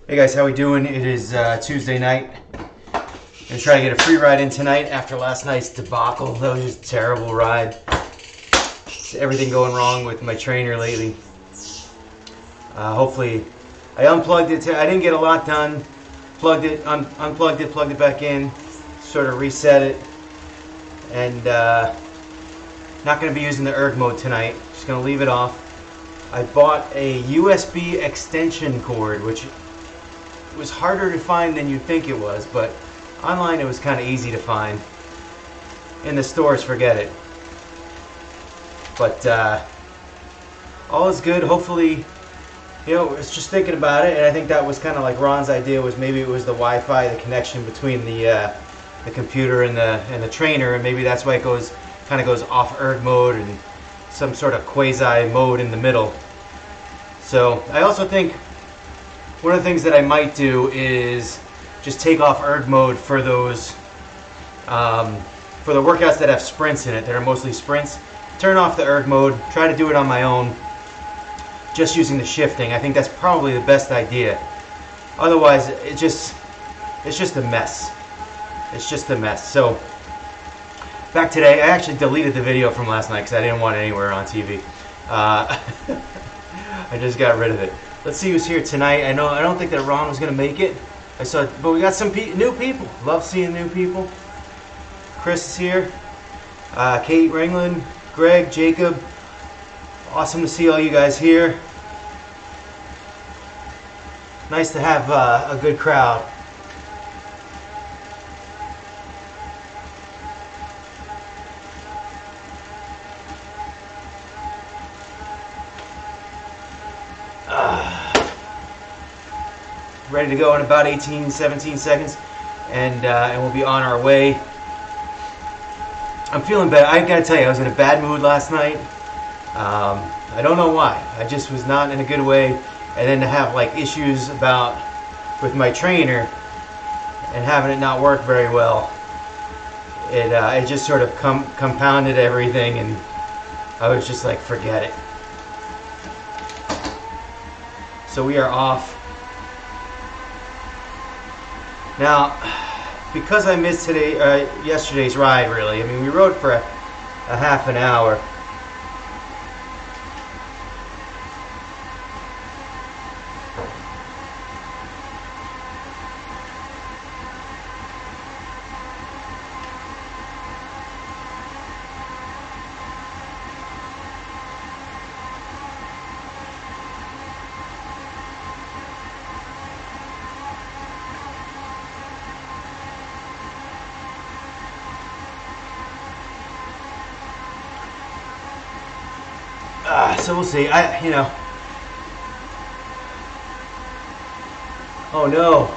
Hey guys, how we doing? It is Tuesday night. Gonna try to get a free ride in tonight after last night's debacle. That was just a terrible ride. Just everything going wrong with my trainer lately. Hopefully, I unplugged it. I didn't get a lot done. Plugged it, unplugged it, plugged it back in, sort of reset it, and not gonna be using the erg mode tonight. Just gonna leave it off. I bought a USB extension cord, which it was harder to find than you'd think it was, but online it was kind of easy to find. In the stores, forget it. But all is good. Hopefully, you know, I was just thinking about it, and I think that was kind of like Ron's idea. Was maybe it was the Wi-Fi, the connection between the computer and the trainer, and maybe that's why it kind of goes off erg mode and some sort of quasi mode in the middle. So I also think one of the things that I might do is just take off erg mode for those, for the workouts that have sprints in it, that are mostly sprints. Turn off the erg mode, try to do it on my own, just using the shifting. I think that's probably the best idea. Otherwise, it's just a mess. It's just a mess. So, back today, I actually deleted the video from last night because I didn't want it anywhere on TV. I just got rid of it. Let's see who's here tonight. I don't think that Ron was going to make it. But we got some new people. Love seeing new people. Chris is here. Kate Ringland, Greg, Jacob. Awesome to see all you guys here. Nice to have a good crowd. Ready to go in about 17 seconds, and we'll be on our way. I'm feeling better. I gotta tell you, I was in a bad mood last night. I don't know why. I just was not in a good way, and then to have like issues with my trainer and having it not work very well, it just sort of compounded everything, and I was just like, forget it. So we are off. Now, because I missed yesterday's ride, really. I mean, we rode for a half an hour. So we'll see. Oh no.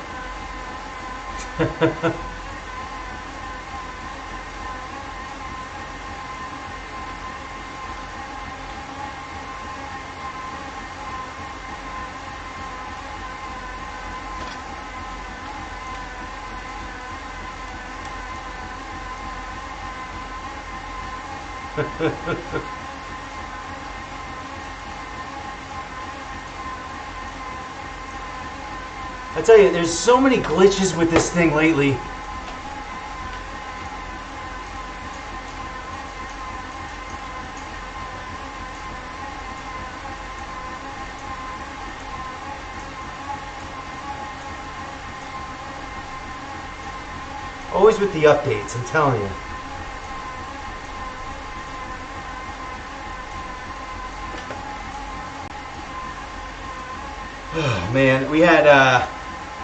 I tell you, there's so many glitches with this thing lately. Always with the updates, I'm telling you. Oh, man, we had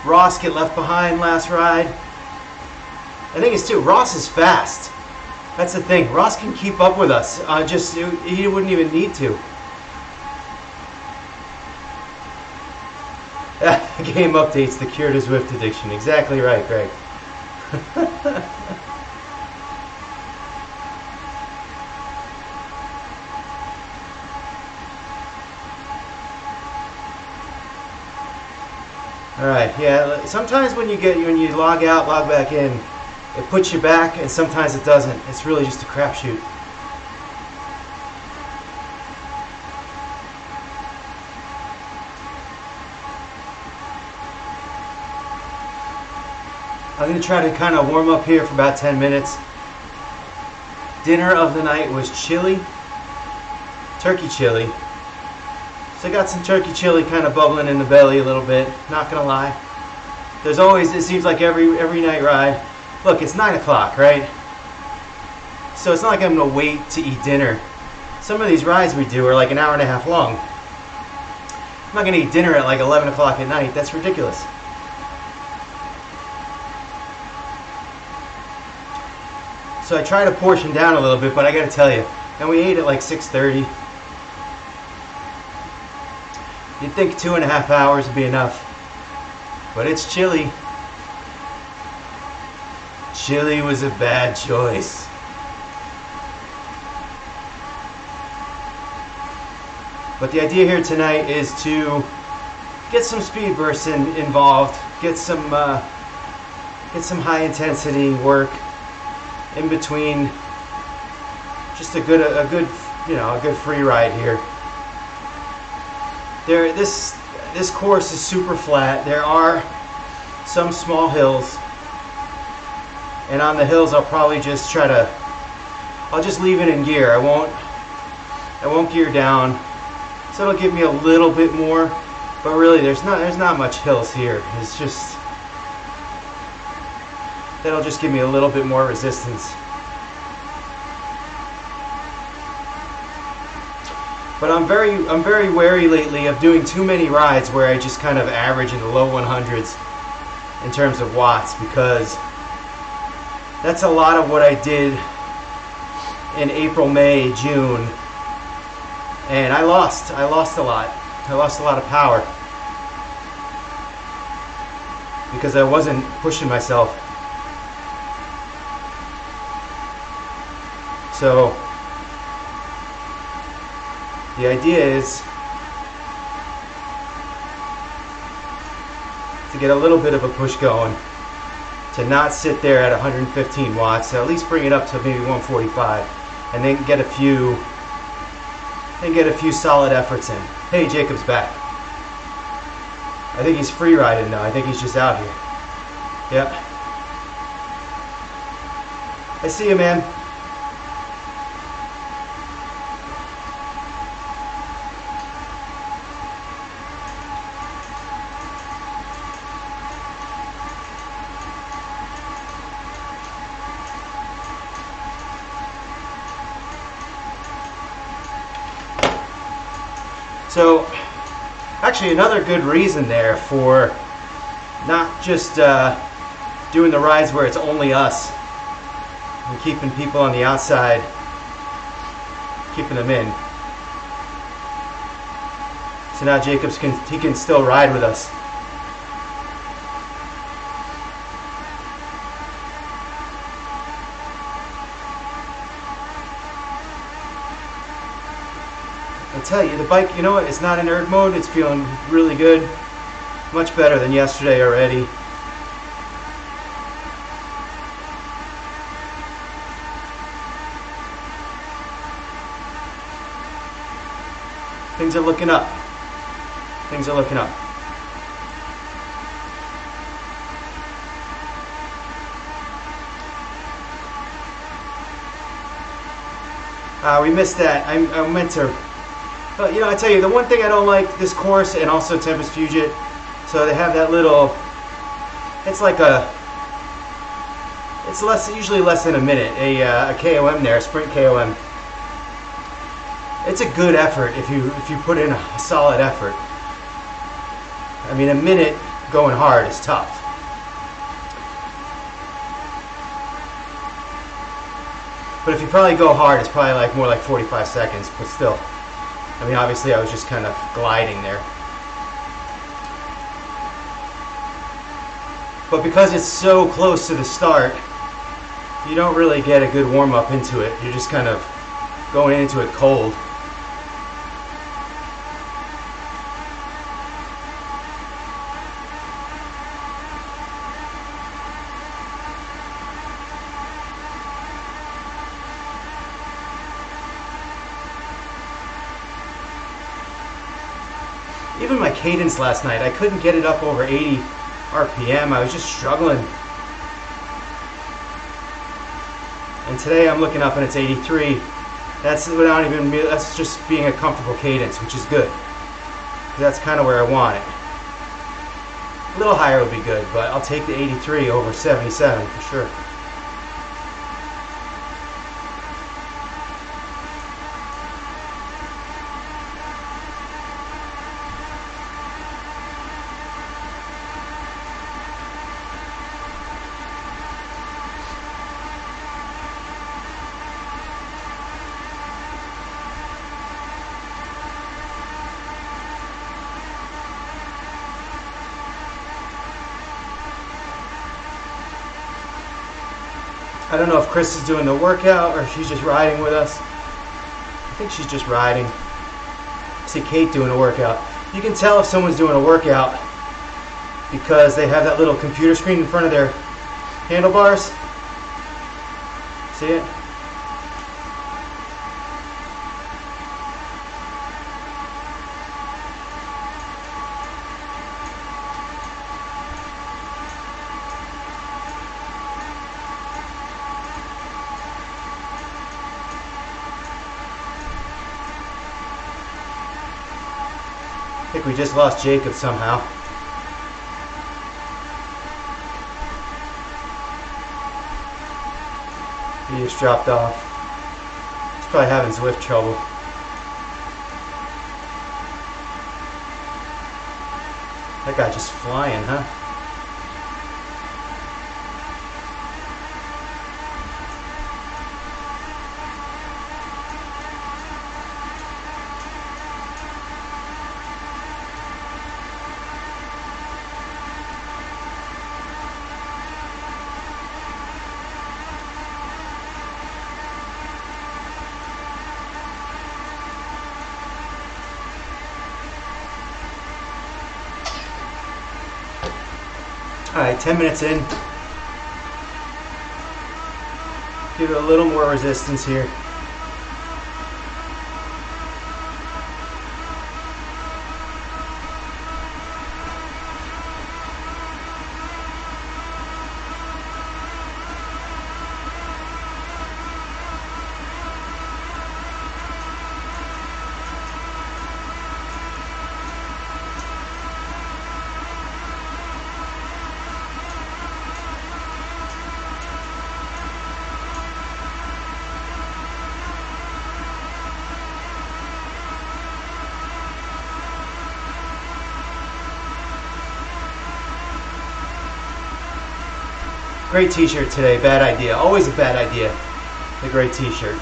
Ross get left behind last ride. I think it's too. Ross is fast. That's the thing. Ross can keep up with us. He wouldn't even need to. Game updates the cure to Zwift addiction. Exactly right, Greg. All right, yeah. Sometimes when you log out, log back in, it puts you back, and sometimes it doesn't. It's really just a crapshoot. I'm going to try to kind of warm up here for about 10 minutes. Dinner of the night was chili, turkey chili. So I got some turkey chili kind of bubbling in the belly a little bit, not going to lie. There's always, it seems like every night ride. Look, it's 9 o'clock, right? So it's not like I'm going to wait to eat dinner. Some of these rides we do are like an hour and a half long. I'm not going to eat dinner at like 11 o'clock at night. That's ridiculous. So I try to portion down a little bit, but I got to tell you, and we ate at like 6:30. You'd think 2.5 hours would be enough, but it's chili. Chili was a bad choice. But the idea here tonight is to get some speed bursts involved, get some high intensity work in between. Just a good free ride here. This course is super flat. There are some small hills, and on the hills I'll probably just I'll just leave it in gear. I won't gear down. So it'll give me a little bit more, but really there's not much hills here. It's just that'll just give me a little bit more resistance. But I'm very wary lately of doing too many rides where I just kind of average in the low 100s in terms of watts, because that's a lot of what I did in April, May, June. And I lost a lot. I lost a lot of power because I wasn't pushing myself. So the idea is to get a little bit of a push going, to not sit there at 115 watts, to at least bring it up to maybe 145, and then get a few solid efforts in. Hey, Jacob's back. I think he's free riding now. I think he's just out here. Yep. I see you, man. So, actually another good reason there for not just doing the rides where it's only us and keeping people on the outside, keeping them in. So now Jacobs can still ride with us. I tell you, the bike, you know what, it's not in erg mode, it's feeling really good. Much better than yesterday already. Things are looking up. Things are looking up. We missed that. I meant to. But, you know, I tell you, the one thing I don't like this course, and also Tempest Puget, so they have that little, it's like it's usually less than a minute, a KOM there, a sprint KOM. It's a good effort if you put in a solid effort. I mean, a minute going hard is tough. But if you probably go hard, it's probably like more like 45 seconds, but still. I mean, obviously I was just kind of gliding there. But because it's so close to the start, you don't really get a good warm-up into it. You're just kind of going into it cold. Even my cadence last night, I couldn't get it up over 80 RPM. I was just struggling. And today I'm looking up and it's 83. That's without even, that's just being a comfortable cadence, which is good. That's kind of where I want it. A little higher would be good, but I'll take the 83 over 77 for sure. I don't know if Chris is doing the workout or if she's just riding with us. I think she's just riding. I see Kate doing a workout. You can tell if someone's doing a workout because they have that little computer screen in front of their handlebars. See it? I think we just lost Jacob somehow. He just dropped off. He's probably having Zwift trouble. That guy just flying, huh? Alright, 10 minutes in. Give it a little more resistance here. Great t-shirt today, bad idea. Always a bad idea. A great t-shirt.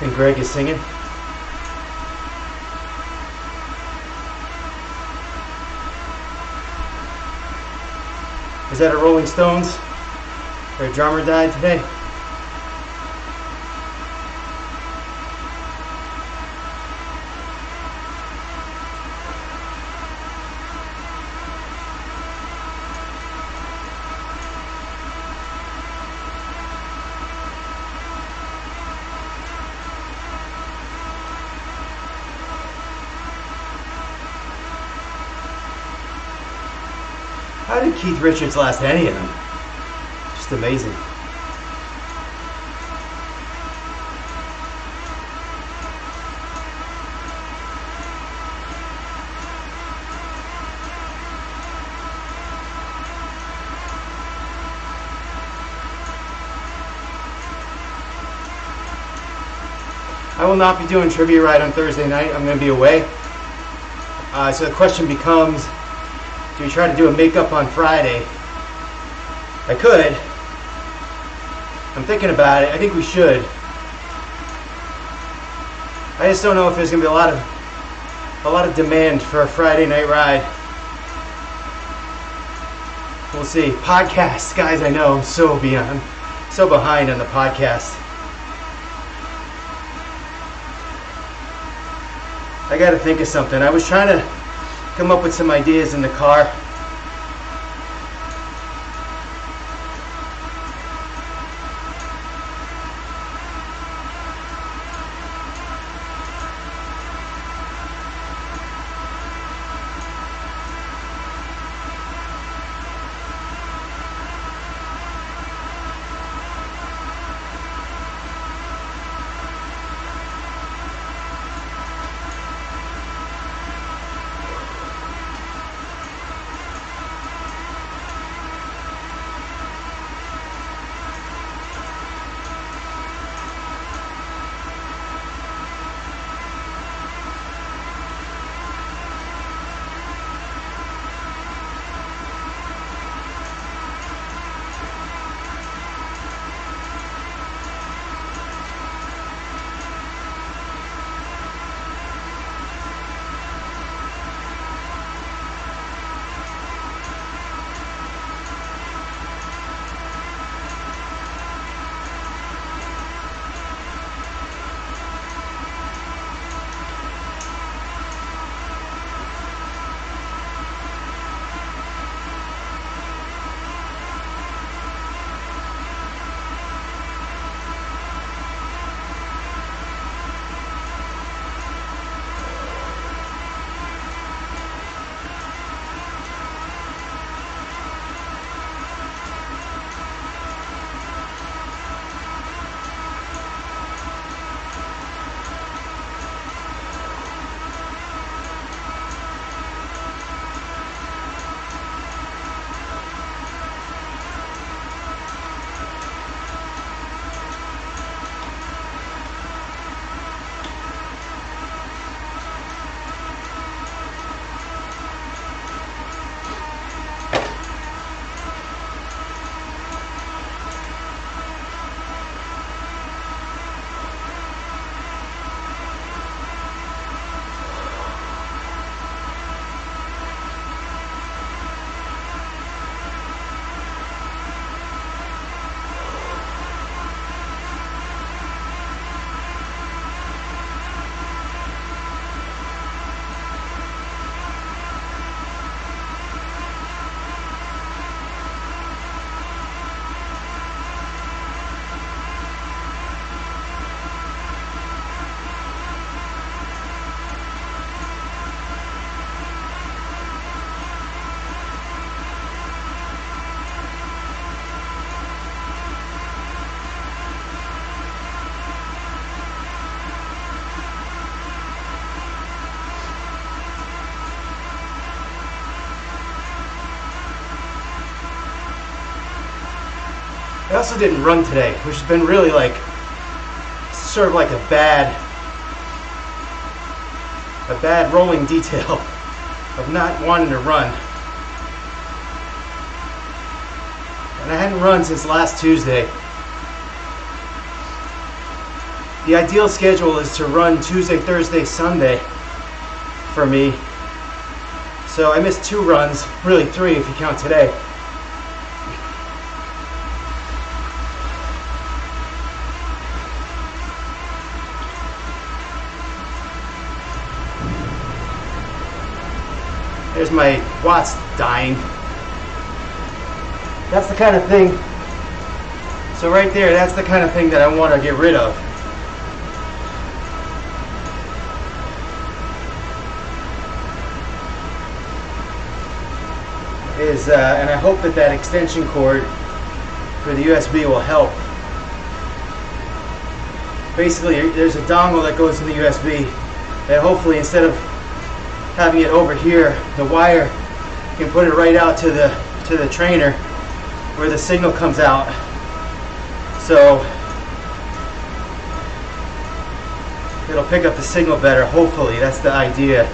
And Greg is singing. Is that a Rolling Stones? Their drummer died today? How did Keith Richards last any of them? Just amazing. I will not be doing Trivia Ride on Thursday night. I'm going to be away. So the question becomes, do we try to do a makeup on Friday? I could. I'm thinking about it. I think we should. I just don't know if there's going to be a lot of demand for a Friday night ride. We'll see. Podcasts, guys, I know I'm so behind on the podcast. I got to think of something. I was trying to come up with some ideas in the car. I also didn't run today, which has been really like sort of like a bad rolling detail of not wanting to run. And I hadn't run since last Tuesday. The ideal schedule is to run Tuesday, Thursday, Sunday for me. So I missed 2 runs, really 3 if you count today. There's my watts dying. That's the kind of thing. So right there, that's the kind of thing that I want to get rid of. And I hope that extension cord for the USB will help. Basically, there's a dongle that goes to the USB that hopefully, instead of having it over here, the wire can put it right out to the trainer where the signal comes out. So it'll pick up the signal better. Hopefully, that's the idea.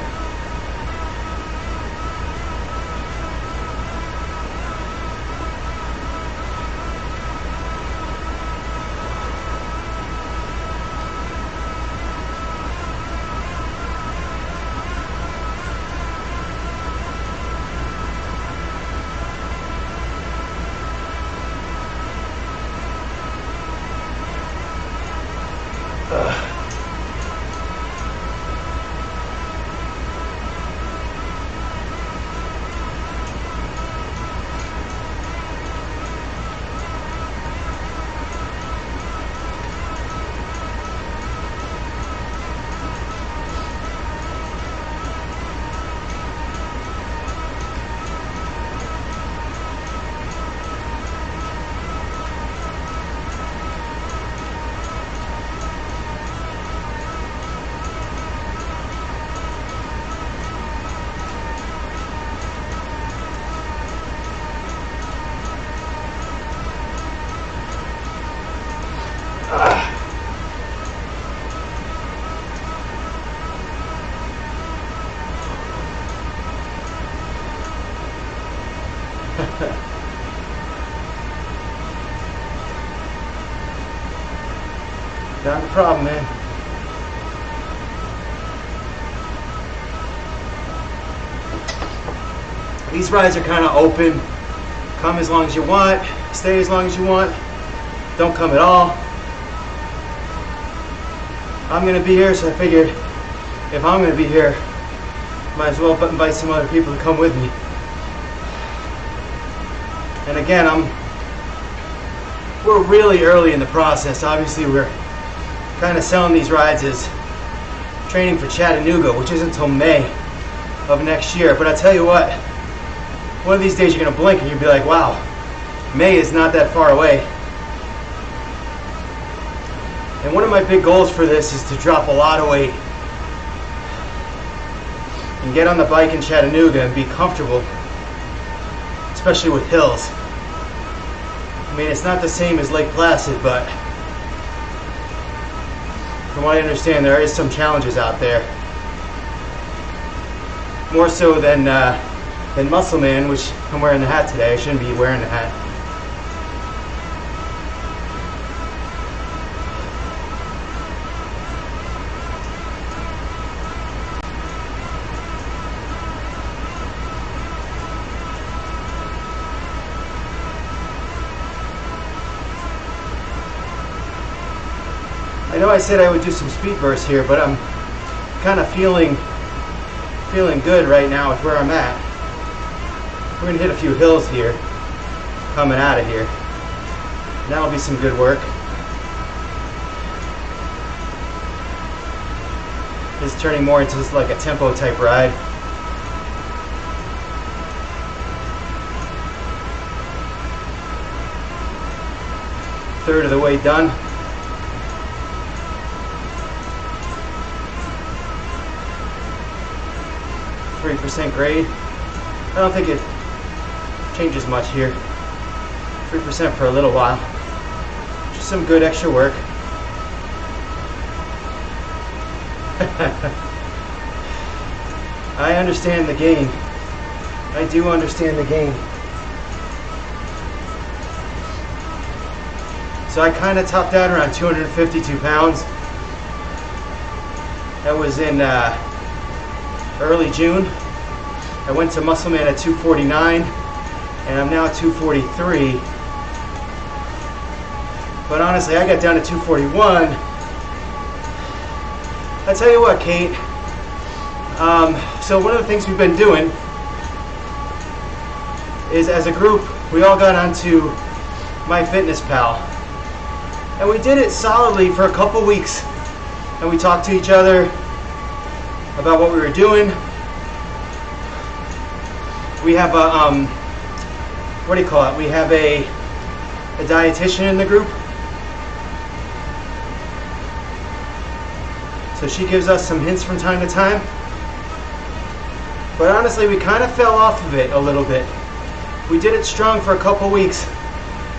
Not a problem, man. These rides are kind of open. Come as long as you want, stay as long as you want, don't come at all. I'm gonna be here, so I figured if I'm gonna be here, might as well invite some other people to come with me. And again, we're really early in the process. Obviously, we're kind of selling these rides as training for Chattanooga, which isn't until May of next year. But I tell you what, one of these days you're gonna blink and you'll be like, wow, May is not that far away. And one of my big goals for this is to drop a lot of weight and get on the bike in Chattanooga and be comfortable, especially with hills. I mean, it's not the same as Lake Placid, but from what I understand, there is some challenges out there. More so than Muscle Man, which I'm wearing the hat today. I shouldn't be wearing the hat. I know I said I would do some speed bursts here, but I'm kind of feeling good right now with where I'm at. We're going to hit a few hills here coming out of here. And that'll be some good work. It's turning more into just like a tempo type ride. Third of the way done. .3% grade. I don't think it changes much here. 3% for a little while. Just some good extra work. I understand the game. I do understand the game. So I kind of topped out around 252 pounds. That was in early June. I went to Muscle Man at 249, and I'm now at 243. But honestly, I got down to 241. I tell you what, Kate. So one of the things we've been doing is, as a group, we all got onto MyFitnessPal, and we did it solidly for a couple weeks, and we talked to each other about what we were doing. We have a what do you call it? We have a dietitian in the group. So she gives us some hints from time to time. But honestly, we kind of fell off of it a little bit. We did it strong for a couple weeks.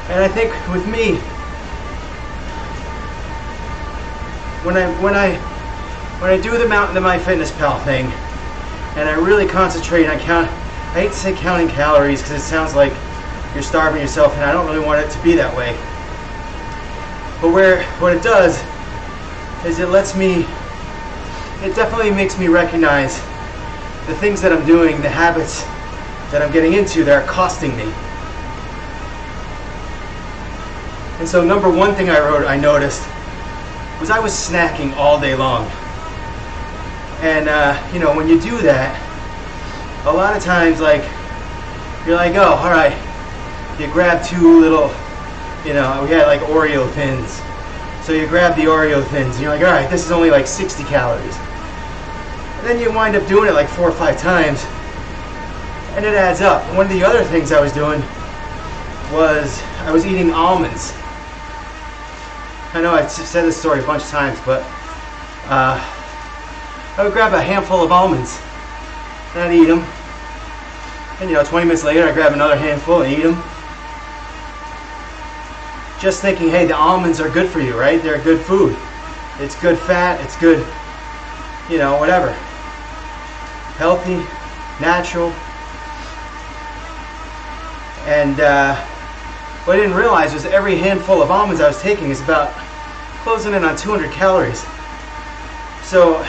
And I think with me, when when I do the MyFitnessPal thing, and I really concentrate on I hate to say counting calories because it sounds like you're starving yourself, and I don't really want it to be that way. But what it does is it definitely makes me recognize the things that I'm doing, the habits that I'm getting into that are costing me. And so number one thing I noticed was I was snacking all day long. And when you do that, a lot of times you're like, oh, all right, you grab two little, we had like Oreo thins. So you grab the Oreo thins and you're like, all right, this is only like 60 calories. And then you wind up doing it like 4 or 5 times, and it adds up. One of the other things I was doing was I was eating almonds. I know I've said this story a bunch of times, but I would grab a handful of almonds and I'd eat them. And 20 minutes later I'd grab another handful and eat them. Just thinking, hey, the almonds are good for you, right? They're good food. It's good fat, it's good, whatever. Healthy, natural. And what I didn't realize was every handful of almonds I was taking is about closing in on 200 calories. So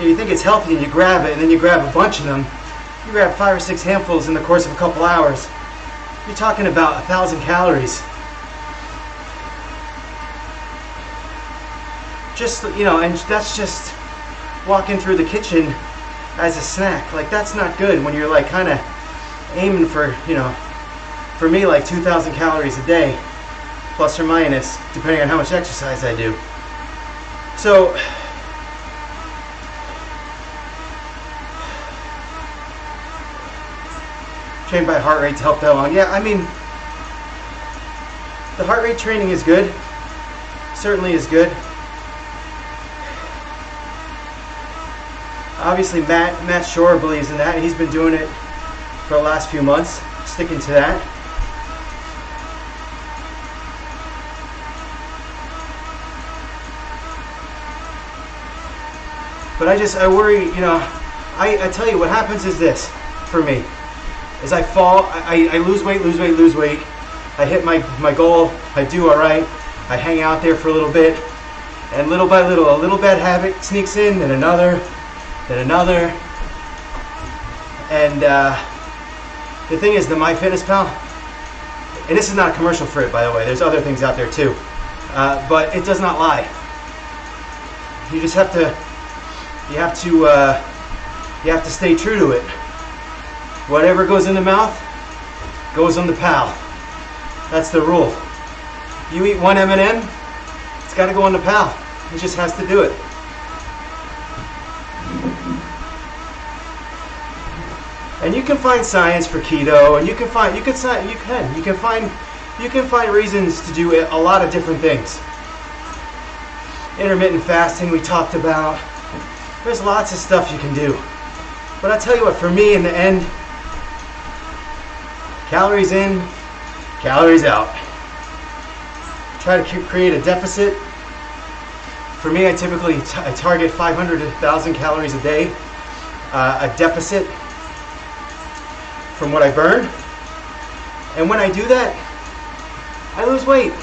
you think it's healthy and you grab it, and then you grab a bunch of them. You grab 5 or 6 handfuls in the course of a couple hours. You're talking about 1,000 calories. Just, and that's just walking through the kitchen as a snack. Like, that's not good when you're like kind of aiming for, for me, like 2,000 calories a day, plus or minus, depending on how much exercise I do. So, trained by heart rate to help that along. Yeah, I mean, the heart rate training is good. Certainly is good. Obviously, Matt Shore believes in that. He's been doing it for the last few months, sticking to that. But I worry, I tell you what happens is this for me, is I fall, I lose weight. I hit my goal, I do all right, I hang out there for a little bit, and little by little, a little bad habit sneaks in, then another, and the thing is, the MyFitnessPal, and this is not a commercial for it, by the way, there's other things out there too, but it does not lie. You just have to, you have to stay true to it. Whatever goes in the mouth goes on the pal. That's the rule. You eat one M&M, it's got to go on the pal. It just has to do it. And you can find science for keto, and you can find reasons to do a lot of different things. Intermittent fasting we talked about. There's lots of stuff you can do. But I tell you what, for me in the end, calories in, calories out. Try to create a deficit. For me, I typically target 500 to 1,000 calories a day, a deficit from what I burn. And when I do that, I lose weight,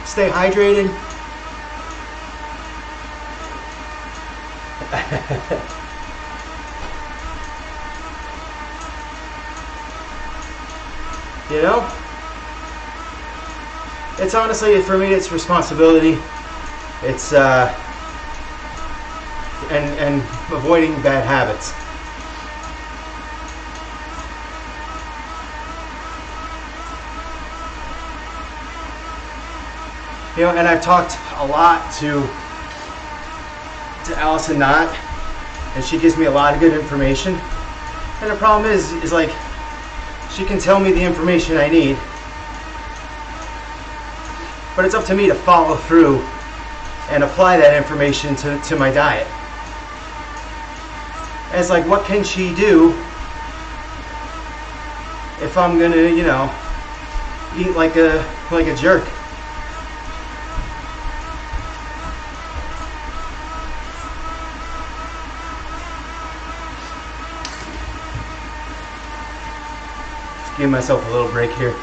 stay hydrated. It's honestly, for me, it's responsibility. It's and avoiding bad habits. And I've talked a lot to Allison Knott, and she gives me a lot of good information. And the problem is like, she can tell me the information I need, but it's up to me to follow through and apply that information to my diet. And it's like, what can she do if I'm gonna, eat like a jerk? give myself a little break here.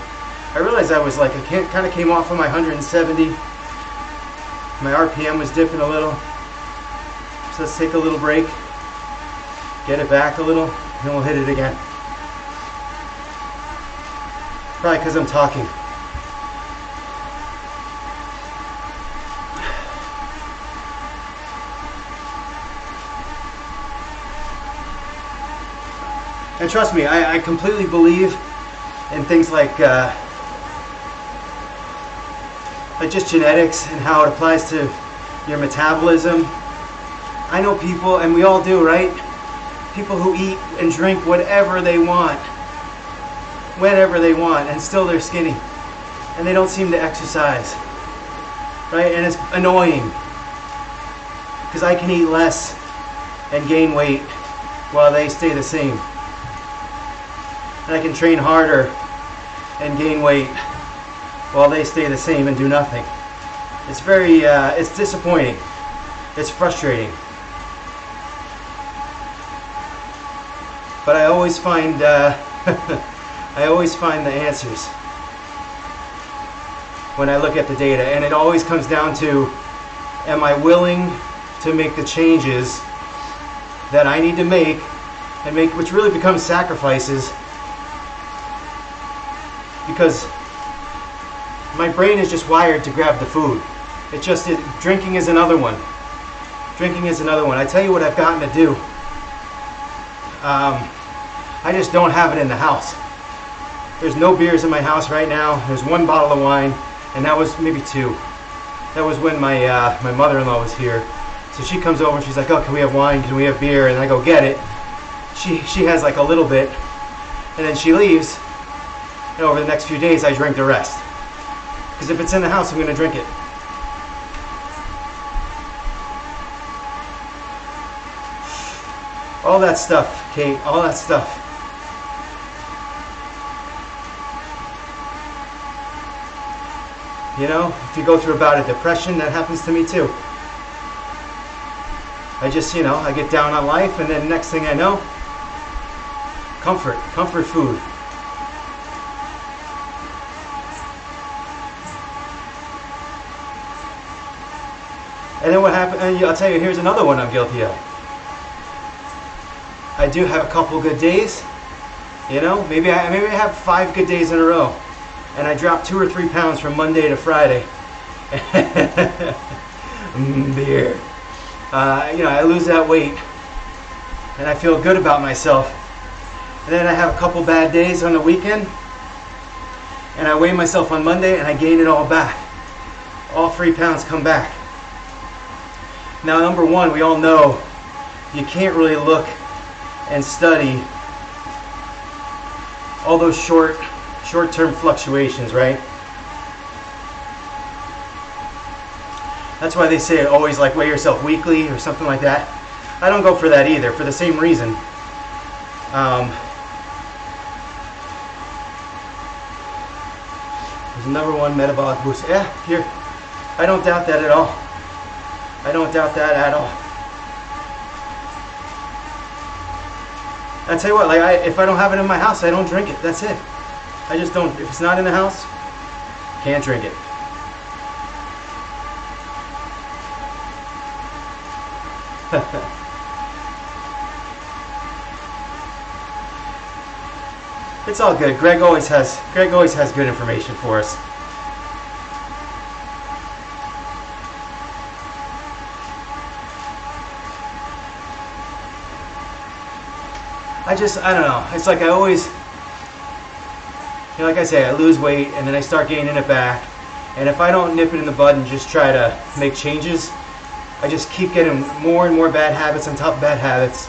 I realized I was like, I kind of came off of my 170. My RPM was dipping a little. So let's take a little break, get it back a little, and then we'll hit it again. Probably because I'm talking. And trust me, I completely believe in things like just genetics and how it applies to your metabolism. I know people, and we all do, right? People who eat and drink whatever they want, whenever they want, and still they're skinny. And they don't seem to exercise, right? And it's annoying, because I can eat less and gain weight while they stay the same. And I can train harder and gain weight while they stay the same and do nothing. It's very, it's disappointing. It's frustrating. But I always find, I always find the answers when I look at the data, and it always comes down to, am I willing to make the changes that I need to make, and make, which really becomes sacrifices, because my brain is just wired to grab the food. Drinking is another one. Drinking is another one. I tell you what I've gotten to do. I just don't have it in the house. There's no beers in my house right now. There's one bottle of wine, and that was maybe two. That was when my my mother-in-law was here. So she comes over and she's like, "Oh, can we have wine? Can we have beer?" And I go get it. She has like a little bit, and then she leaves. And over the next few days, I drink the rest. Because if it's in the house, I'm going to drink it. All that stuff, Kate, all that stuff. You know, if you go through a bout of depression, that happens to me too. I just, you know, I get down on life, and then next thing I know, comfort food. And then what happened, and I'll tell you, here's another one I'm guilty of. I do have a couple good days, you know, maybe I have 5 good days in a row, and I drop 2 or 3 pounds from Monday to Friday. Beer. You know, I lose that weight, and I feel good about myself. And then I have a couple bad days on the weekend, and I weigh myself on Monday, and I gain it all back. All 3 pounds come back. Now, number one, we all know you can't really look and study all those short-term fluctuations, right? That's why they say always like weigh yourself weekly or something like that. I don't go for that either, for the same reason. There's number one metabolic boost. Yeah, here. I don't doubt that at all. I don't doubt that at all. I tell you what, like if I don't have it in my house, I don't drink it. That's it. I just don't. If it's not in the house, can't drink it. It's all good. Greg always has good information for us. I don't know. It's like I always, you know, like I say, I lose weight and then I start gaining it back. And if I don't nip it in the bud and just try to make changes, I just keep getting more and more bad habits on top of bad habits.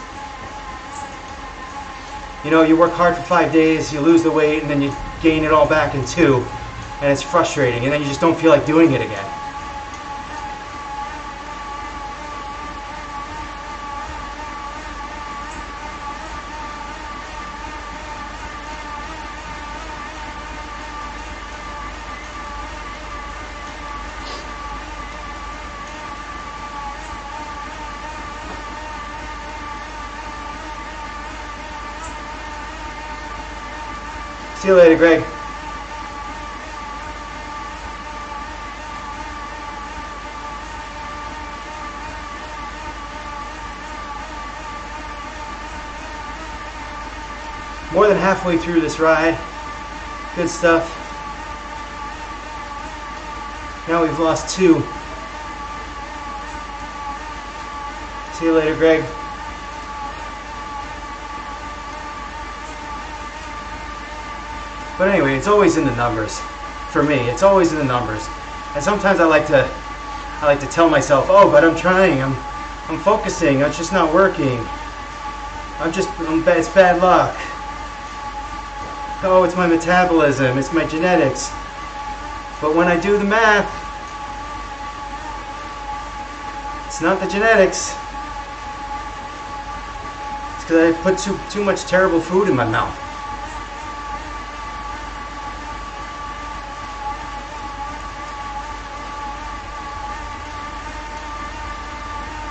You know, you work hard for 5 days, you lose the weight, and then you gain it all back in 2, and it's frustrating, and then you just don't feel like doing it again. See you later, Greg. More than halfway through this ride. Good stuff. Now we've lost 2. See you later, Greg. But anyway, it's always in the numbers. For me, it's always in the numbers. And sometimes I like to tell myself, oh, but I'm trying, I'm focusing, it's just not working. It's bad luck. Oh, it's my metabolism, it's my genetics. But when I do the math, it's not the genetics. It's because I put too much terrible food in my mouth.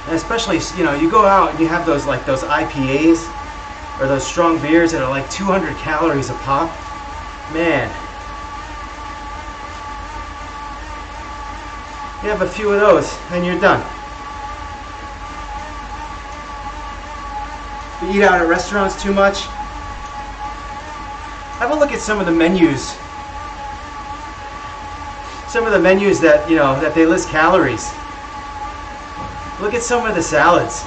And especially, you know, you go out and you have those IPAs or those strong beers that are like 200 calories a pop. Man. You have a few of those and you're done. You eat out at restaurants too much. Have a look at some of the menus. Some of the menus that, you know, that they list calories. Look at some of the salads.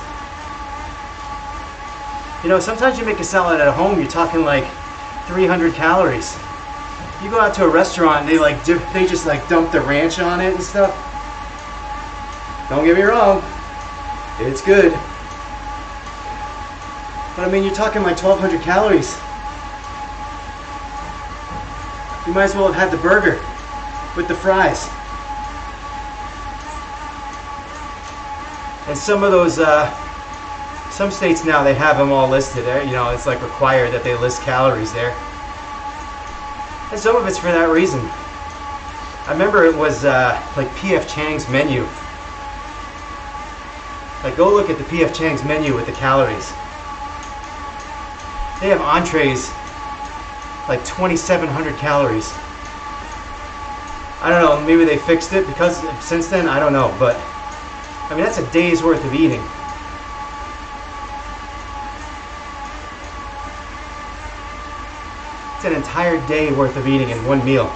You know, sometimes you make a salad at home, you're talking like 300 calories. You go out to a restaurant and they just like dump the ranch on it and stuff. Don't get me wrong, it's good. But I mean, you're talking like 1,200 calories. You might as well have had the burger with the fries. And some of those, some states now, they have them all listed. You know, it's like required that they list calories there. And some of it's for that reason. I remember it was like P.F. Chang's menu. Like, go look at the P.F. Chang's menu with the calories. They have entrees like 2,700 calories. I don't know, maybe they fixed it because since then, I don't know, but I mean, that's a day's worth of eating. It's an entire day worth of eating in one meal.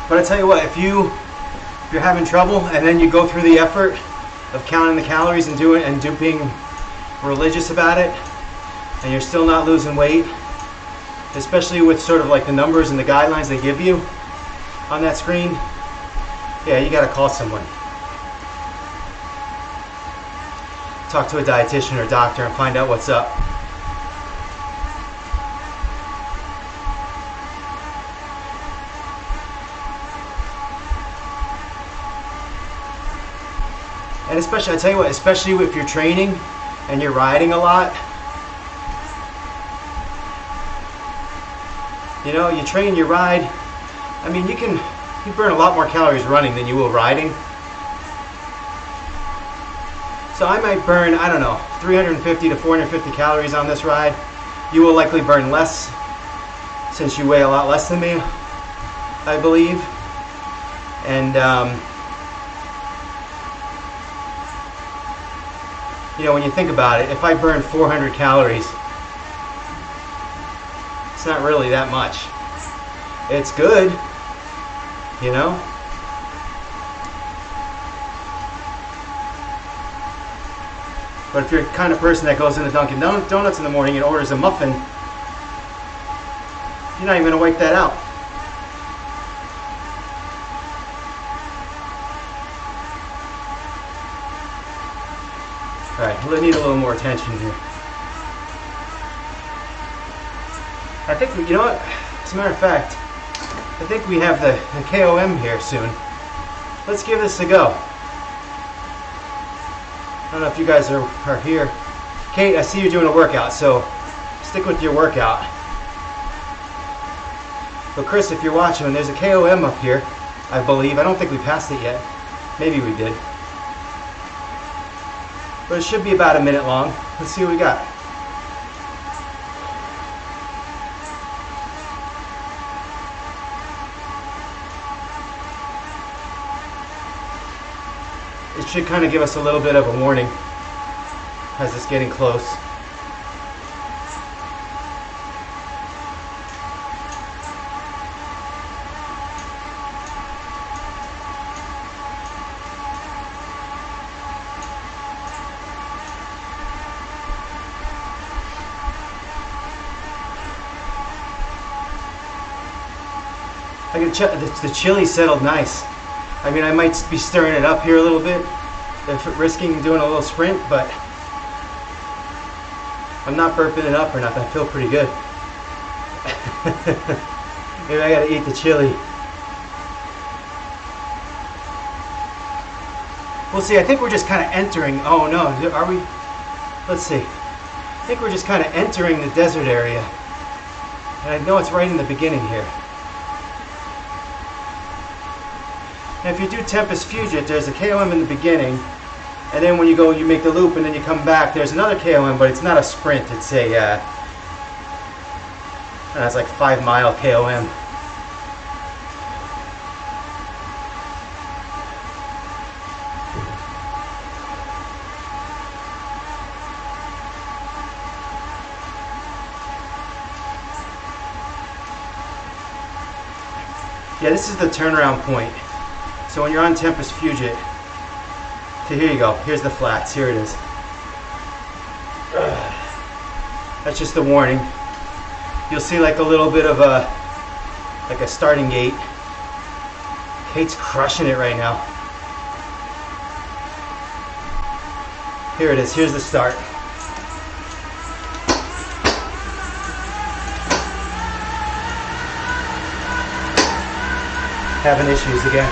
But I tell you what, if you're having trouble and then you go through the effort of counting the calories and being religious about it, and you're still not losing weight, especially with sort of like the numbers and the guidelines they give you on that screen, yeah, you got to call someone. Talk to a dietitian or doctor and find out what's up. And especially, I tell you what, especially if you're training and you're riding a lot, you know, you train, you ride. I mean, you burn a lot more calories running than you will riding. So I might burn, I don't know, 350 to 450 calories on this ride. You will likely burn less since you weigh a lot less than me, I believe. And you know, when you think about it, if I burn 400 calories, it's not really that much. It's good, you know? But if you're the kind of person that goes into Dunkin' Donuts in the morning and orders a muffin, you're not even going to wipe that out. Alright, we need a little more attention here. I think, you know what, as a matter of fact, I think we have the KOM here soon. Let's give this a go. I don't know if you guys are here. Kate, I see you doing a workout, so stick with your workout. But Chris, if you're watching, there's a KOM up here, I believe. I don't think we passed it yet. Maybe we did. But it should be about a minute long. Let's see what we got. It should kind of give us a little bit of a warning as it's getting close. I can check, the chili settled nice. I mean, I might be stirring it up here a little bit, risking doing a little sprint, but I'm not burping it up or nothing. I feel pretty good. Maybe I gotta eat the chili. We'll see. I think we're just kind of entering. Oh no, are we? Let's see. I think we're just kind of entering the desert area. And I know it's right in the beginning here. And if you do Tempest Fugit, there's a KOM in the beginning, and then when you go, you make the loop, and then you come back, there's another KOM, but it's not a sprint, it's a, it's like 5 mile KOM. Yeah, this is the turnaround point. So when you're on Tempest Fugit, so here you go, here's the flats, here it is. That's just a warning. You'll see like a little bit of a starting gate. Kate's crushing it right now. Here it is, here's the start. Having issues again.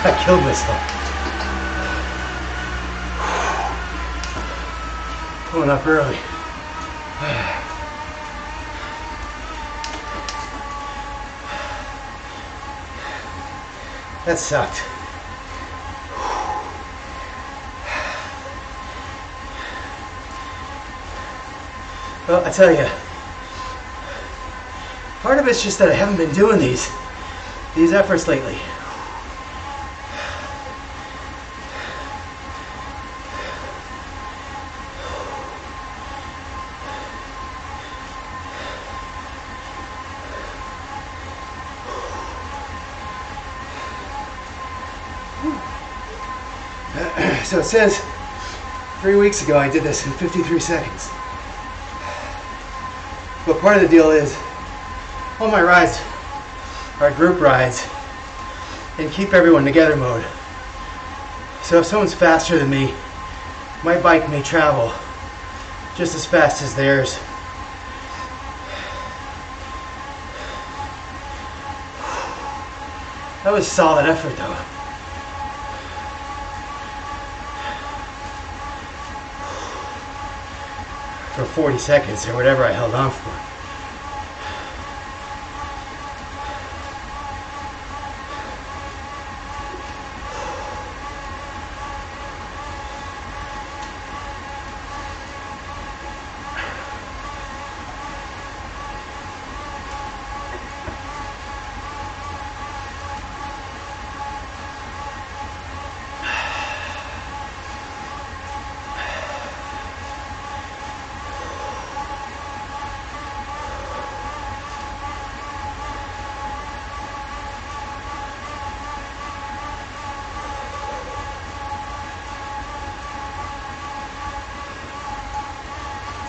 I killed myself. Pulling up early. That sucked. Well, I tell you, part of it's just that I haven't been doing these efforts lately. So it says 3 weeks ago I did this in 53 seconds. But part of the deal is all my rides are group rides and keep everyone together mode. So if someone's faster than me, my bike may travel just as fast as theirs. That was solid effort though. For 40 seconds or whatever I held on for.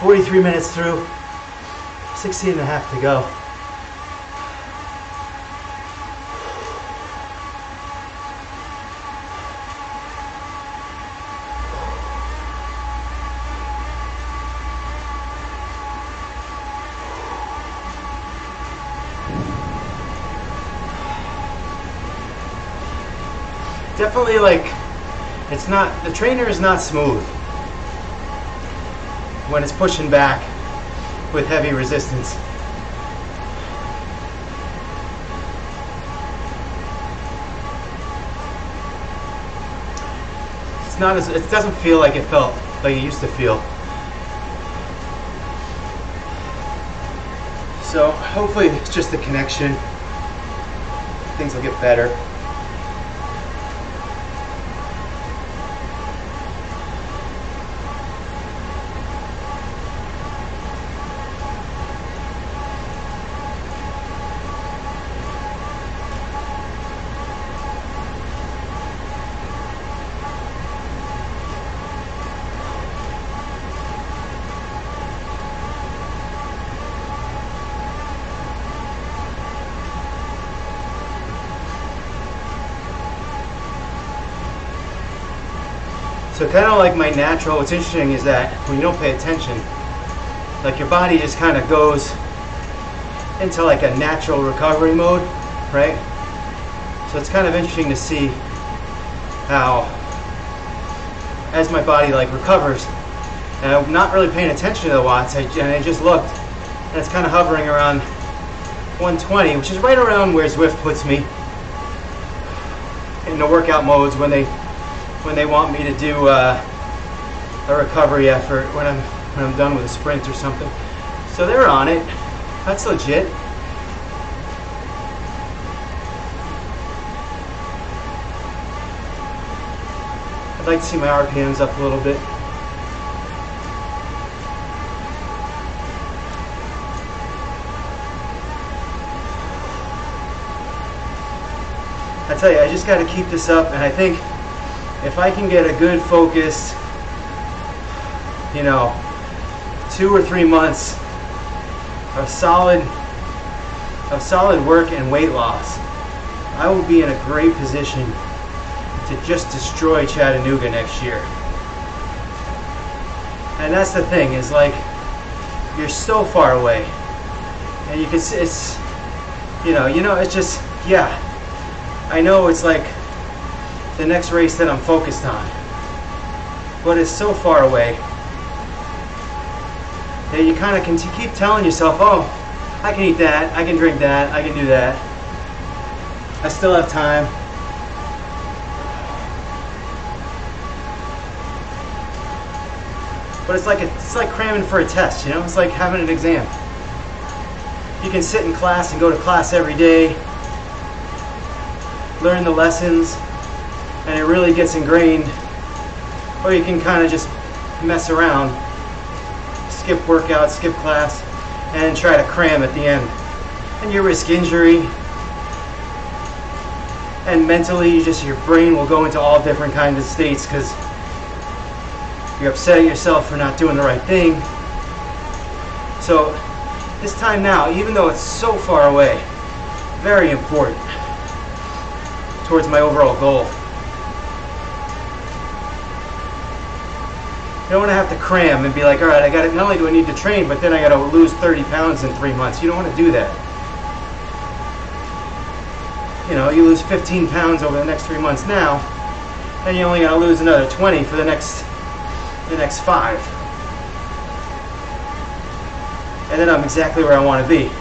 43 minutes through, 16 and a half to go. Definitely, like, it's not, the trainer is not smooth when it's pushing back with heavy resistance. It's not as, it doesn't feel like it felt like it used to feel. So hopefully it's just the connection. Things will get better. So kind of like my natural, what's interesting is that when you don't pay attention, like your body just kind of goes into like a natural recovery mode, right? So it's kind of interesting to see how, as my body like recovers, and I'm not really paying attention to the watts, and I just looked, and it's kind of hovering around 120, which is right around where Zwift puts me in the workout modes when they want me to do a recovery effort when I'm done with a sprint or something. So they're on it. That's legit. I'd like to see my RPMs up a little bit. I tell you, I just got to keep this up, and I think if I can get a good focused, 2 or 3 months of solid work and weight loss, I will be in a great position to just destroy Chattanooga next year. And that's the thing, is like, you're so far away, and you can see it's, it's just, yeah, I know it's like the next race that I'm focused on, but it's so far away that you kind of can keep telling yourself, oh, I can eat that, I can drink that, I can do that, I still have time. But it's like cramming for a test, it's like having an exam. You can sit in class and go to class every day, learn the lessons, and it really gets ingrained, or you can kind of just mess around, skip workout, skip class, and try to cram at the end. And you risk injury, and mentally your brain will go into all different kinds of states because you're upset at yourself for not doing the right thing. So this time now, even though it's so far away, very important towards my overall goal. You don't want to have to cram and be like, all right, I got it. Not only do I need to train, but then I got to lose 30 pounds in 3 months. You don't want to do that. You lose 15 pounds over the next 3 months now, and you only got to lose another 20 for the next 5. And then I'm exactly where I want to be.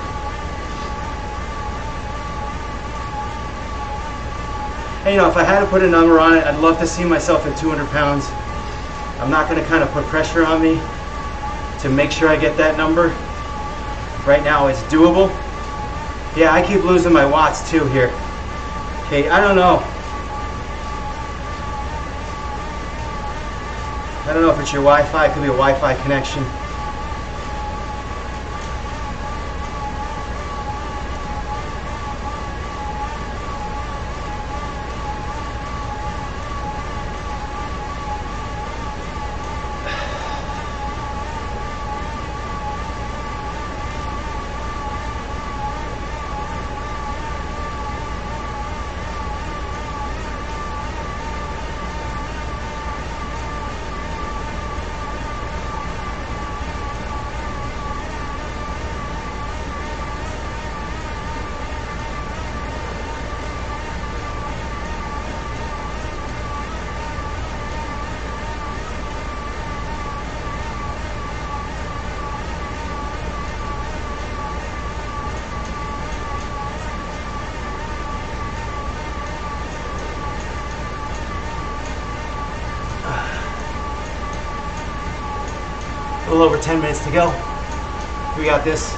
And if I had to put a number on it, I'd love to see myself at 200 pounds. I'm not going to kind of put pressure on me to make sure I get that number. Right now it's doable. Yeah, I keep losing my watts too here. Okay, I don't know. I don't know if it's your Wi-Fi. It could be a Wi-Fi connection. little over 10 minutes to go. We got this.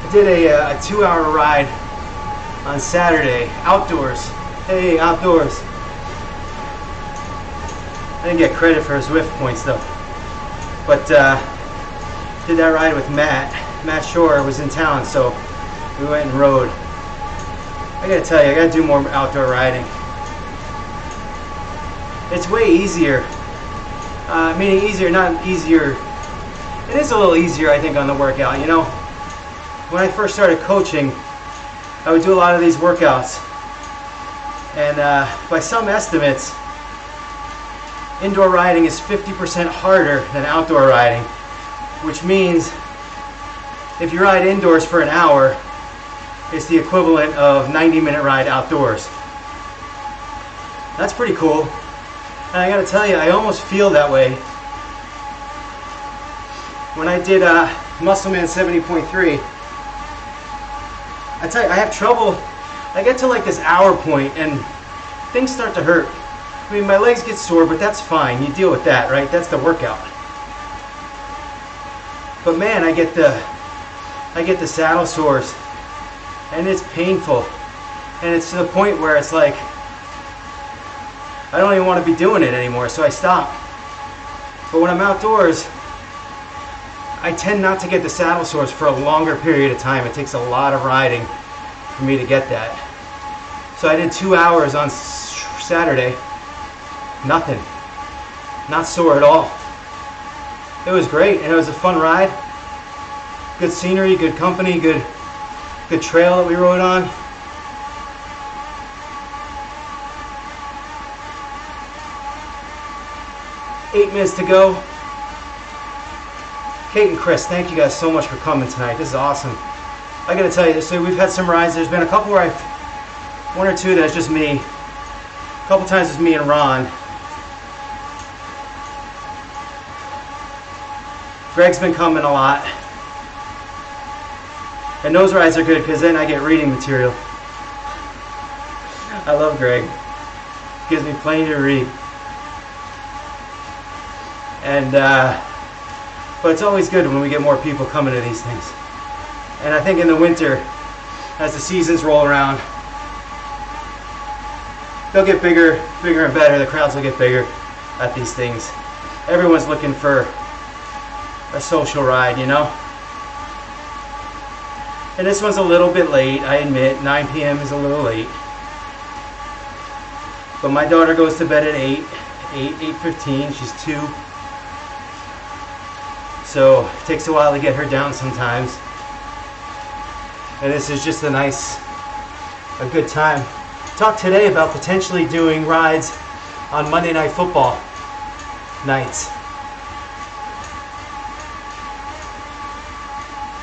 I did a 2-hour ride on Saturday, outdoors. Hey, outdoors. I didn't get credit for Zwift points though. But did that ride with Matt. Matt Shore was in town, so we went and rode. I gotta tell you, I gotta do more outdoor riding. It's way easier. Meaning easier, not easier. It is a little easier, I think, on the workout, you know? When I first started coaching, I would do a lot of these workouts. And by some estimates, indoor riding is 50% harder than outdoor riding, which means if you ride indoors for an hour, it's the equivalent of 90-minute ride outdoors. That's pretty cool. And I gotta tell you, I almost feel that way. When I did Muscleman 70.3, I tell you, I have trouble. I get to like this hour point and things start to hurt. I mean, my legs get sore, but that's fine. You deal with that, right? That's the workout. But man, I get the saddle sores, and it's painful. And it's to the point where it's like, I don't even want to be doing it anymore, so I stop. But when I'm outdoors, I tend not to get the saddle sores for a longer period of time. It takes a lot of riding for me to get that. So I did 2 hours on Saturday. Nothing. Not sore at all. It was great, and it was a fun ride. Good scenery, good company, good trail that we rode on. Eight minutes to go. Kate and Chris, thank you guys so much for coming tonight. This is awesome. I gotta tell you, so we've had some rides. There's been a couple where one or two that's just me. A couple times it's me and Ron. Greg's been coming a lot. And those rides are good because then I get reading material. I love Greg. Gives me plenty to read. And but it's always good when we get more people coming to these things. And I think in the winter, as the seasons roll around, they'll get bigger and better. The crowds will get bigger at these things. Everyone's looking for a social ride, you know? And this one's a little bit late, I admit. 9 p.m. is a little late. But my daughter goes to bed at 8:15. She's 2. So it takes a while to get her down sometimes. And this is just a good time. Talked today about potentially doing rides on Monday Night Football nights.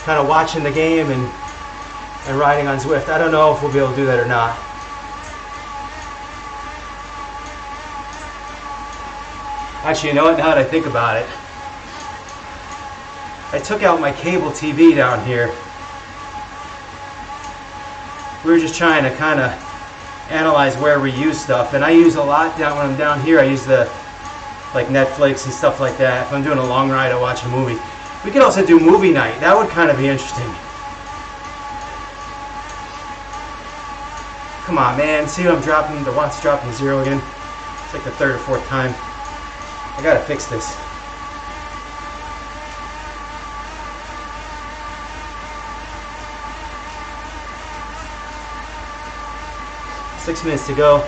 Kind of watching the game and riding on Zwift. I don't know if we'll be able to do that or not. Actually, you know what? Now that I think about it, I took out my cable TV down here. We were just trying to kind of analyze where we use stuff, and I use a lot when I'm down here. I use like Netflix and stuff like that. If I'm doing a long ride, I watch a movie. We could also do movie night. That would kind of be interesting. Come on, man. See what I'm dropping? The watts dropping 0 again. It's like the 3rd or 4th time. I gotta fix this. Six minutes to go.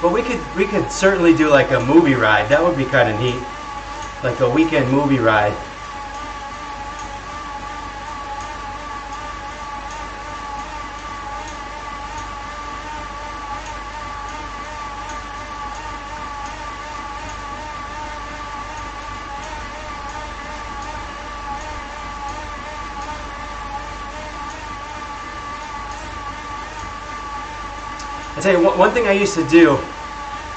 But we could certainly do like a movie ride. That would be kind of neat, like a weekend movie ride. I tell you, one thing I used to do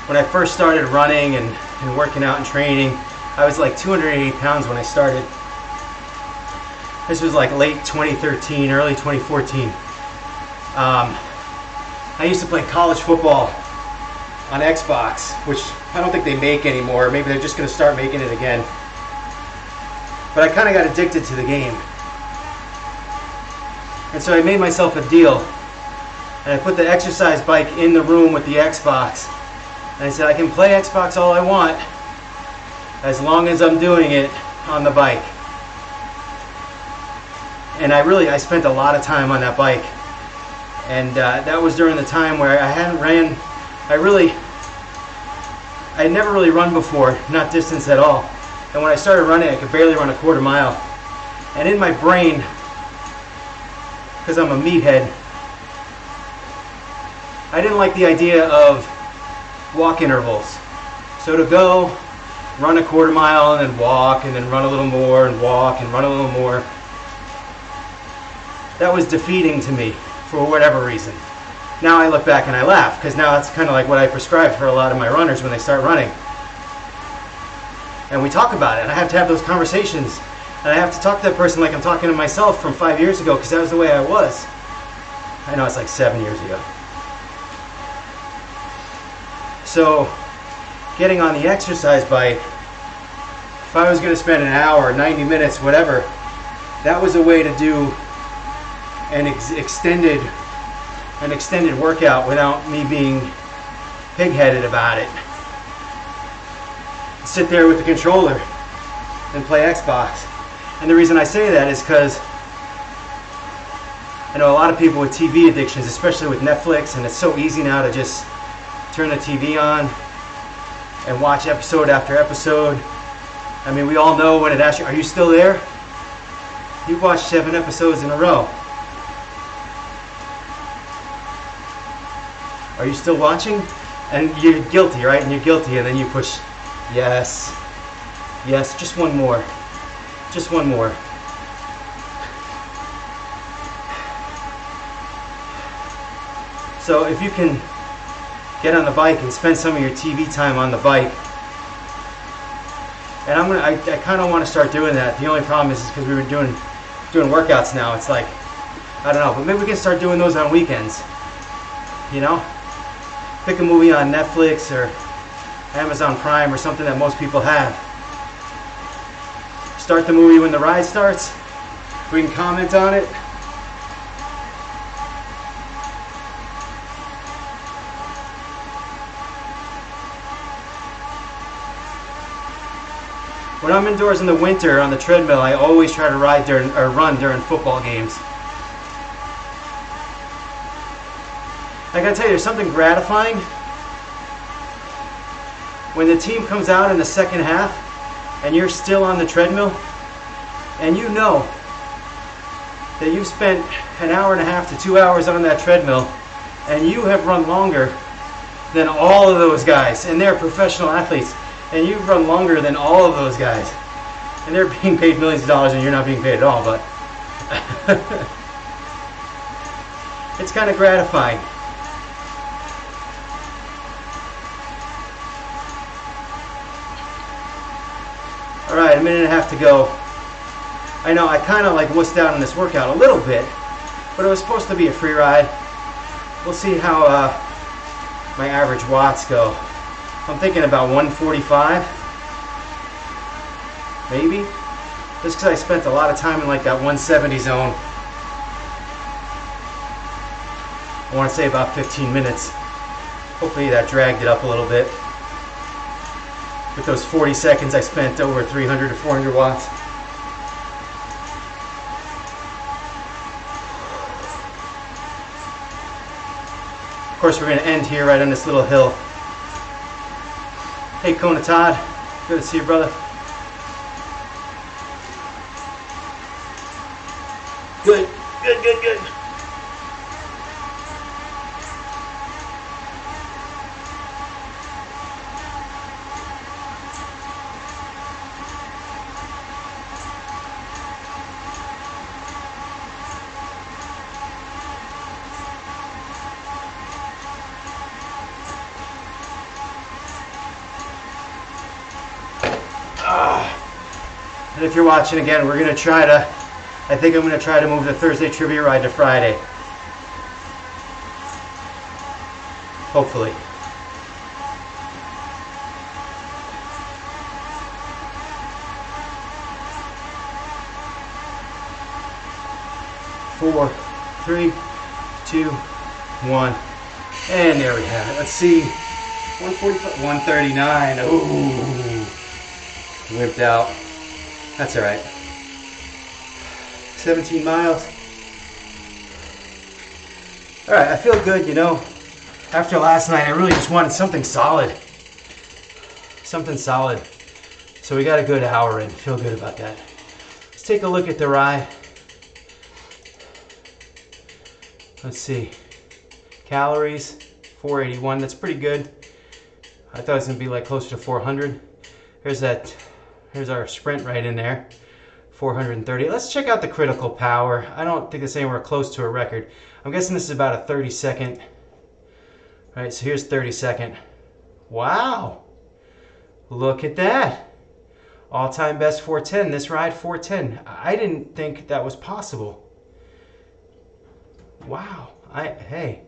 when I first started running and working out and training, I was like 280 pounds when I started. This was like late 2013, early 2014. I used to play college football on Xbox, which I don't think they make anymore. Maybe they're just going to start making it again. But I kind of got addicted to the game. And so I made myself a deal. And I put the exercise bike in the room with the Xbox. And I said, I can play Xbox all I want as long as I'm doing it on the bike. And I spent a lot of time on that bike. And that was during the time where I hadn't ran, I had never really run before, not distance at all. And when I started running, I could barely run a quarter mile. And in my brain, because I'm a meathead, I didn't like the idea of walk intervals. So to go, run a quarter mile and then walk and then run a little more and walk and run a little more, that was defeating to me for whatever reason. Now I look back and I laugh, because now that's kind of like what I prescribe for a lot of my runners when they start running. And we talk about it, and I have to have those conversations, and I have to talk to that person like I'm talking to myself from 5 years ago, because that was the way I was. I know it's like 7 years ago. So, getting on the exercise bike, if I was going to spend an hour, 90 minutes, whatever, that was a way to do an extended workout without me being pig-headed about it. Sit there with the controller and play Xbox. And the reason I say that is because I know a lot of people with TV addictions, especially with Netflix, and it's so easy now to just turn the TV on and watch episode after episode. I mean, we all know when it asks you, are you still there? You've watched 7 episodes in a row. Are you still watching? And you're guilty, right? And you're guilty, and then you push yes, yes, just one more, just one more. So if you can get on the bike and spend some of your TV time on the bike, and I kind of want to start doing that. The only problem is because we were doing workouts now. It's like, I don't know, but maybe we can start doing those on weekends. You know, pick a movie on Netflix or Amazon Prime or something that most people have. Start the movie when the ride starts. We can comment on it. When I'm indoors in the winter on the treadmill, I always try to run during football games. I gotta tell you, there's something gratifying when the team comes out in the second half and you're still on the treadmill, and you know that you've spent an hour and a half to 2 hours on that treadmill, and you have run longer than all of those guys, and they're professional athletes, and you've run longer than all of those guys, and they're being paid millions of dollars and you're not being paid at all, but it's kind of gratifying. Alright, a minute and a half to go. I know I kind of like wussed out on this workout a little bit, but it was supposed to be a free ride. We'll see how my average watts go. I'm thinking about 145, maybe, just because I spent a lot of time in like that 170 zone. I want to say about 15 minutes. Hopefully that dragged it up a little bit. With those 40 seconds, I spent over 300 to 400 watts. Of course, we're going to end here right on this little hill. Hey, Kona Todd. Good to see you, brother. Good, good, good, good. And if you're watching again, we're going to try to, I think I'm going to try to move the Thursday trivia ride to Friday. Hopefully. Four, three, two, one. And there we have it. Let's see. 145, 139. Ooh. Whipped out. That's all right. 17 miles. All right, I feel good, you know. After last night, I really just wanted something solid. Something solid. So we got a good hour in. Feel good about that. Let's take a look at the ride. Let's see. Calories, 481. That's pretty good. I thought it was going to be like closer to 400. Here's our sprint right in there, 430. Let's check out the critical power. I don't think it's anywhere close to a record. I'm guessing this is about a 30-second. All right, so here's 30-second. Wow, look at that. All-time best 410, this ride 410. I didn't think that was possible. Wow, hey,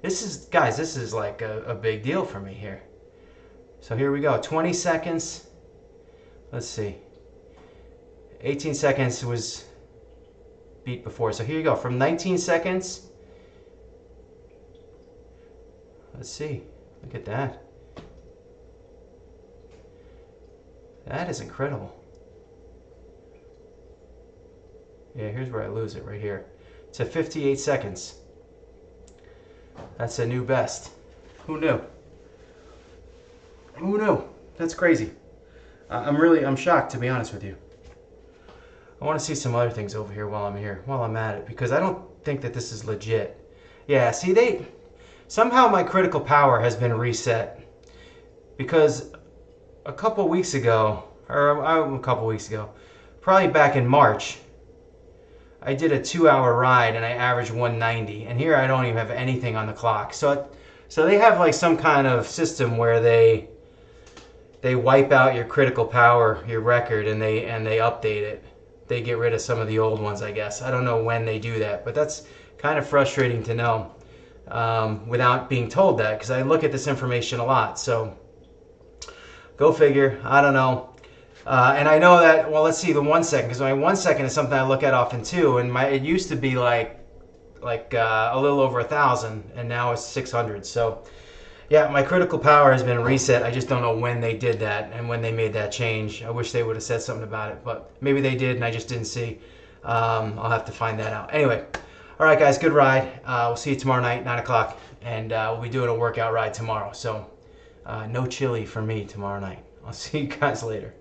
this is like a big deal for me here. So here we go, 20 seconds. Let's see. 18 seconds was beat before. So here you go. From 19 seconds. Let's see. Look at that. That is incredible. Yeah, here's where I lose it right here. It's at 58 seconds. That's a new best. Who knew? Who knew? That's crazy. I'm shocked, to be honest with you. I want to see some other things over here while I'm at it, because I don't think that this is legit. Yeah, see, somehow my critical power has been reset, because a couple weeks ago, probably back in March, I did a 2-hour ride and I averaged 190, and here I don't even have anything on the clock. So they have like some kind of system where they wipe out your critical power, your record, and they update it. They get rid of some of the old ones, I guess. I don't know when they do that, but that's kind of frustrating to know without being told that, because I look at this information a lot. So go figure. I don't know. And I know that, well, let's see, the 1 second, because my 1 second is something I look at often too, and it used to be like a little over 1,000, and now it's 600. So yeah, my critical power has been reset. I just don't know when they did that and when they made that change. I wish they would have said something about it, but maybe they did and I just didn't see. I'll have to find that out. Anyway, all right, guys, good ride. We'll see you tomorrow night, 9 o'clock, and we'll be doing a workout ride tomorrow. So no chili for me tomorrow night. I'll see you guys later.